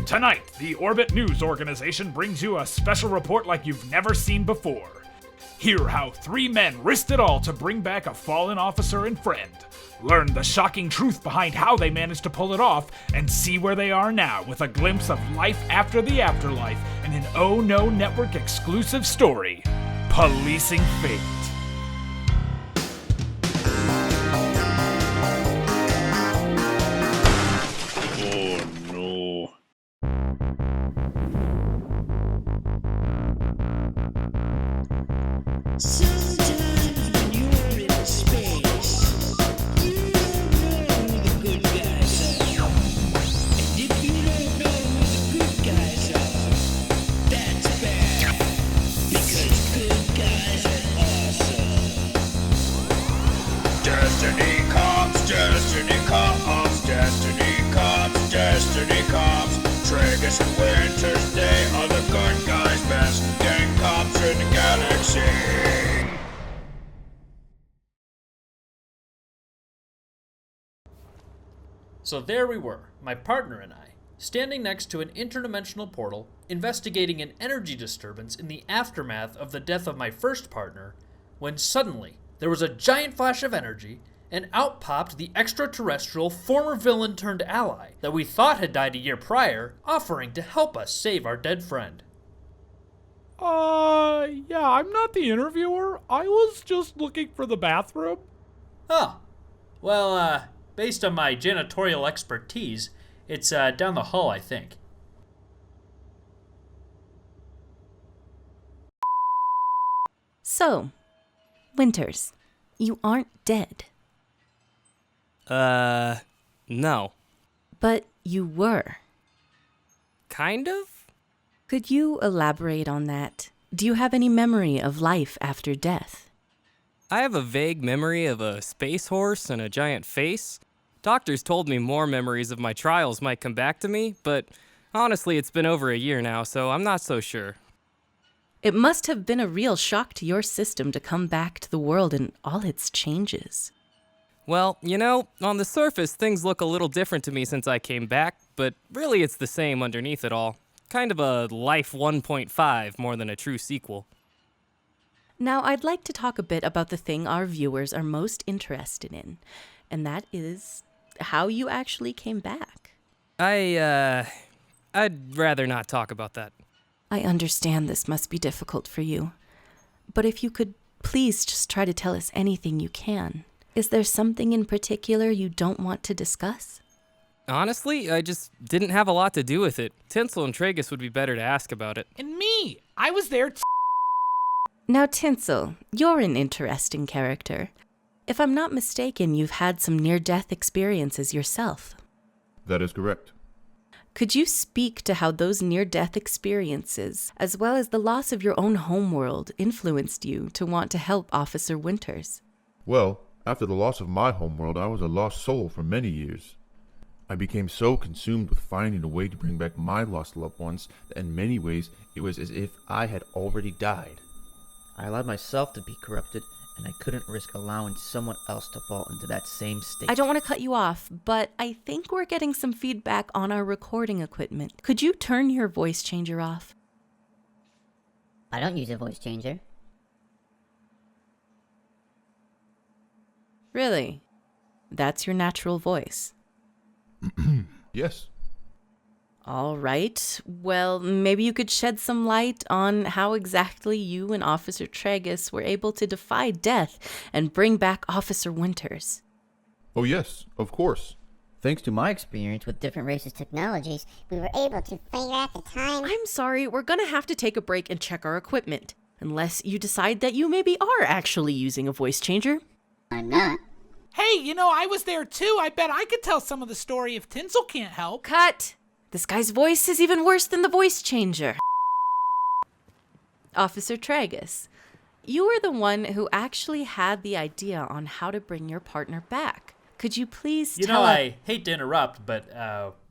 Tonight, the Orbit News Organization brings you a special report like you've never seen before. Hear how 3 men risked it all to bring back a fallen officer and friend. Learn the shocking truth behind how they managed to pull it off, and see where they are now with a glimpse of life after the afterlife in an Oh No Network exclusive story, Policing Fate. Sometimes when you're in space, you don't know who the good guys are. And if you don't know who the good guys are, that's bad. Because good guys are awesome. Destiny comes, destiny comes, destiny comes, destiny comes. Tragus and Winters, they are the good guys, best gang cops in the galaxy. So there we were, my partner and I, standing next to an interdimensional portal, investigating an energy disturbance in the aftermath of the death of my first partner, when suddenly there was a giant flash of energy, and out popped the extraterrestrial former villain turned ally that we thought had died a year prior, offering to help us save our dead friend. Yeah, I'm not the interviewer. I was just looking for the bathroom. Oh, well, based on my janitorial expertise, it's down the hall, I think. So, Winters, you aren't dead. No. But you were. Kind of? Could you elaborate on that? Do you have any memory of life after death? I have a vague memory of a space horse and a giant face. Doctors told me more memories of my trials might come back to me, but honestly, it's been over a year now, so I'm not so sure. It must have been a real shock to your system to come back to the world and all its changes. Well, you know, on the surface, things look a little different to me since I came back, but really it's the same underneath it all. Kind of a Life 1.5 more than a true sequel. Now, I'd like to talk a bit about the thing our viewers are most interested in, and that is how you actually came back. I'd rather not talk about that. I understand this must be difficult for you, but if you could please just try to tell us anything you can. Is there something in particular you don't want to discuss? Honestly, I just didn't have a lot to do with it. Tinsel and Tragus would be better to ask about it. And me! I was there Now, Tinsel, you're an interesting character. If I'm not mistaken, you've had some near-death experiences yourself. That is correct. Could you speak to how those near-death experiences, as well as the loss of your own homeworld, influenced you to want to help Officer Winters? Well, after the loss of my homeworld, I was a lost soul for many years. I became so consumed with finding a way to bring back my lost loved ones that in many ways it was as if I had already died. I allowed myself to be corrupted, and I couldn't risk allowing someone else to fall into that same state. I don't want to cut you off, but I think we're getting some feedback on our recording equipment. Could you turn your voice changer off? I don't use a voice changer. Really? That's your natural voice? Yes. All right. Well, maybe you could shed some light on how exactly you and Officer Tragus were able to defy death and bring back Officer Winters. Oh yes, of course. Thanks to my experience with Different races' technologies, we were able to figure out the time. I'm sorry, we're gonna have to take a break and check our equipment. Unless you decide that you maybe are actually using a voice changer. I'm not. Hey, you know, I was there too. I bet I could tell some of the story if Tinsel can't help. Cut! This guy's voice is even worse than the voice changer. Officer Tragus, you were the one who actually had the idea on how to bring your partner back. Could you please tell us... I hate to interrupt, but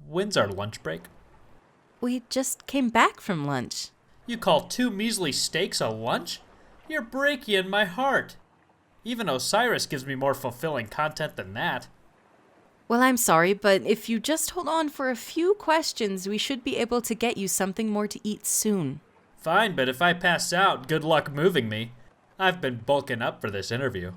when's our lunch break? We just came back from lunch. You call 2 measly steaks a lunch? You're breaking in my heart. Even Osiris gives me more fulfilling content than that. Well, I'm sorry, but if you just hold on for a few questions, we should be able to get you something more to eat soon. Fine, but if I pass out, good luck moving me. I've been bulking up for this interview.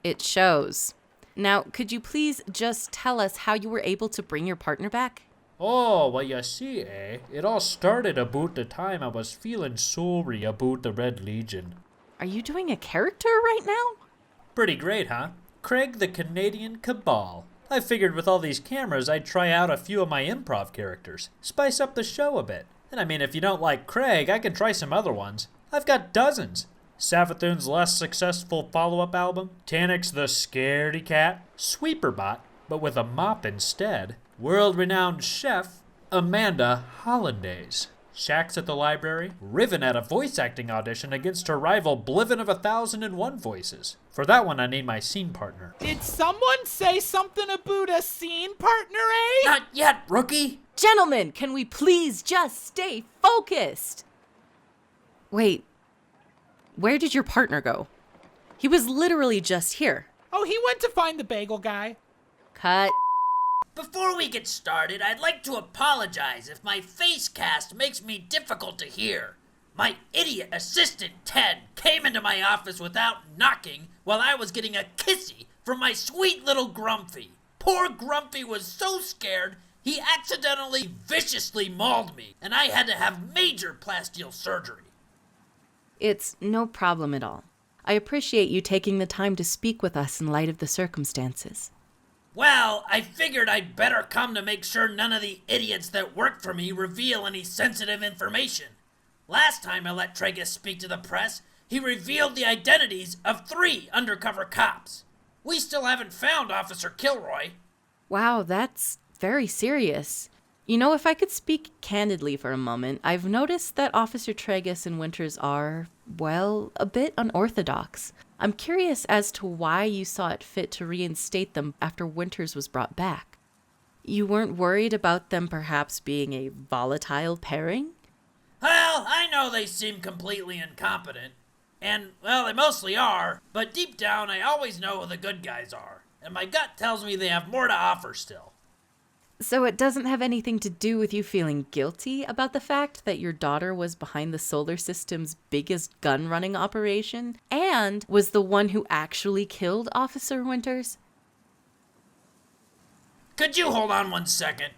It shows. Now, could you please just tell us how you were able to bring your partner back? Oh, well, you see, it all started about the time I was feeling sorry about the Red Legion. Are you doing a character right now? Pretty great, huh? Craig the Canadian Cabal. I figured with all these cameras I'd try out a few of my improv characters, spice up the show a bit. And I mean, if you don't like Craig, I can try some other ones. I've got dozens. Savathun's less successful follow-up album, Tannick's the Scaredy Cat, Sweeperbot, but with a mop instead, world-renowned chef Amanda Hollandaise. Shax at the library, Riven at a voice acting audition against her rival Bliven of 1001 Voices. For that one, I need my scene partner. Did someone say something about a scene partner, eh? Not yet, rookie! Gentlemen, can we please just stay focused? Wait, where did your partner go? He was literally just here. Oh, he went to find the bagel guy. Cut. Before we get started, I'd like to apologize if my face cast makes me difficult to hear. My idiot assistant, Ted, came into my office without knocking while I was getting a kissy from my sweet little Grumpy. Poor Grumpy was so scared, he accidentally viciously mauled me, and I had to have major plasteel surgery. It's no problem at all. I appreciate you taking the time to speak with us in light of the circumstances. Well, I figured I'd better come to make sure none of the idiots that work for me reveal any sensitive information. Last time I let Tragus speak to the press, he revealed the identities of 3 undercover cops. We still haven't found Officer Kilroy. Wow, that's very serious. You know, if I could speak candidly for a moment, I've noticed that Officer Tragus and Winters are, well, a bit unorthodox. I'm curious as to why you saw it fit to reinstate them after Winters was brought back. You weren't worried about them perhaps being a volatile pairing? Well, I know they seem completely incompetent. And, well, they mostly are. But deep down, I always know who the good guys are. And my gut tells me they have more to offer still. So it doesn't have anything to do with you feeling guilty about the fact that your daughter was behind the solar system's biggest gun-running operation and was the one who actually killed Officer Winters? Could you hold on 1 second?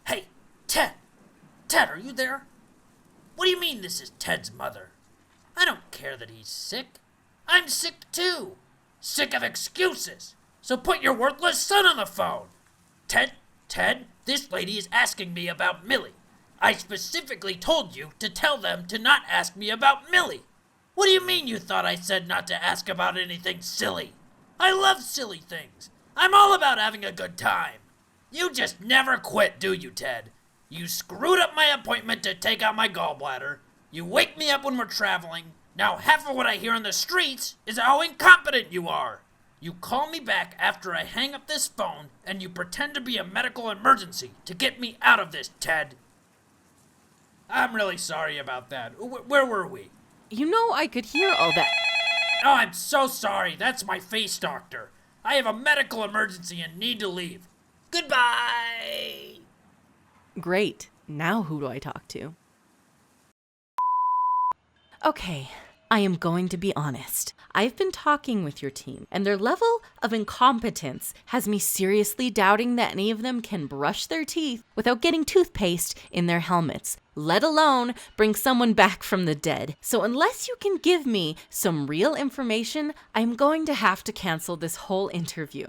Hey, Ted! Ted, are you there? What do you mean this is Ted's mother? I don't care that he's sick. I'm sick too. Sick of excuses. So put your worthless son on the phone. Ted, this lady is asking me about Millie. I specifically told you to tell them to not ask me about Millie. What do you mean you thought I said not to ask about anything silly? I love silly things. I'm all about having a good time. You just never quit, do you, Ted? You screwed up my appointment to take out my gallbladder. You wake me up when we're traveling. Now half of what I hear on the streets is how incompetent you are. You call me back after I hang up this phone, and you pretend to be a medical emergency to get me out of this, Ted. I'm really sorry about that. Where were we? You know I could hear all that. Oh, I'm so sorry. That's my face doctor. I have a medical emergency and need to leave. Goodbye! Great. Now who do I talk to? Okay, I am going to be honest. I've been talking with your team, and their level of incompetence has me seriously doubting that any of them can brush their teeth without getting toothpaste in their helmets, let alone bring someone back from the dead. So unless you can give me some real information, I'm going to have to cancel this whole interview.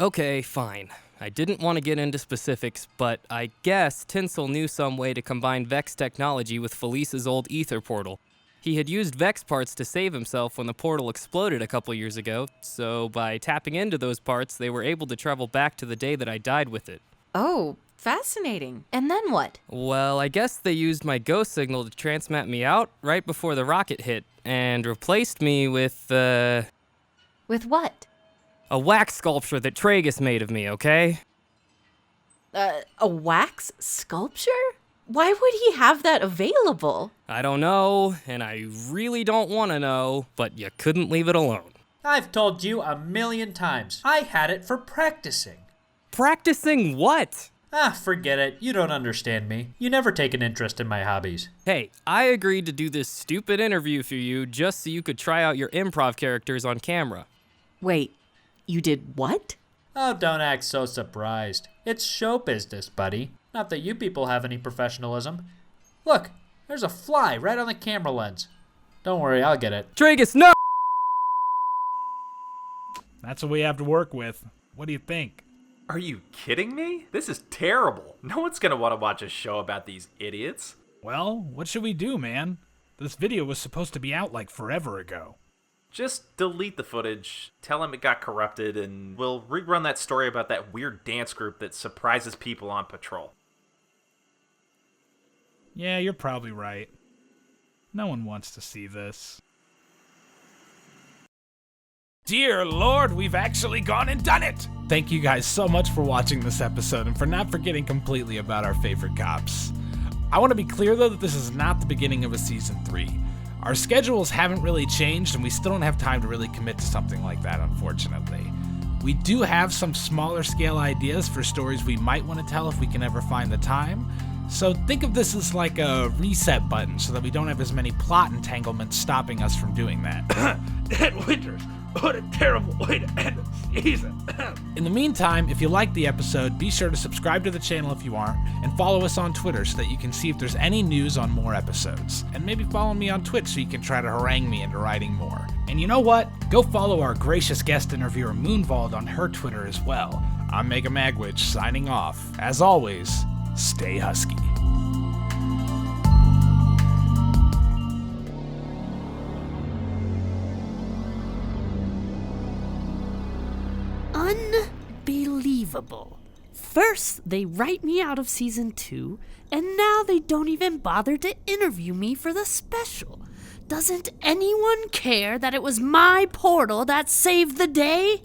Okay, fine. I didn't want to get into specifics, but I guess Tinsel knew some way to combine Vex technology with Felice's old ether portal. He had used Vex parts to save himself when the portal exploded a couple years ago, so by tapping into those parts, they were able to travel back to the day that I died with it. Oh, fascinating. And then what? Well, I guess they used my ghost signal to transmat me out right before the rocket hit, and replaced me with, With what? a wax sculpture that Tragus made of me, okay? A wax sculpture? Why would he have that available? I don't know, and I really don't want to know, but you couldn't leave it alone. I've told you 1,000,000 times. I had it for practicing. Practicing what? Forget it. You don't understand me. You never take an interest in my hobbies. Hey, I agreed to do this stupid interview for you just so you could try out your improv characters on camera. Wait, you did what? Oh, don't act so surprised. It's show business, buddy. Not that you people have any professionalism. Look, there's a fly right on the camera lens. Don't worry, I'll get it. Tragus, no! That's what we have to work with. What do you think? Are you kidding me? This is terrible. No one's gonna want to watch a show about these idiots. Well, what should we do, man? This video was supposed to be out like forever ago. Just delete the footage, tell him it got corrupted, and we'll rerun that story about that weird dance group that surprises people on patrol. Yeah, you're probably right. No one wants to see this. Dear Lord, we've actually gone and done it! Thank you guys so much for watching this episode and for not forgetting completely about our favorite cops. I want to be clear though that this is not the beginning of a season 3. Our schedules haven't really changed and we still don't have time to really commit to something like that, unfortunately. We do have some smaller scale ideas for stories we might want to tell if we can ever find the time. So think of this as like a reset button so that we don't have as many plot entanglements stopping us from doing that. Dead Winters, what a terrible way to end a season. In the meantime, if you liked the episode, be sure to subscribe to the channel if you aren't, and follow us on Twitter so that you can see if there's any news on more episodes. And maybe follow me on Twitch so you can try to harangue me into writing more. And you know what? Go follow our gracious guest interviewer Moonvald on her Twitter as well. I'm MegaMagwitch, signing off. As always, stay husky. Unbelievable. First, they write me out of season 2, and now they don't even bother to interview me for the special. Doesn't anyone care that it was my portal that saved the day?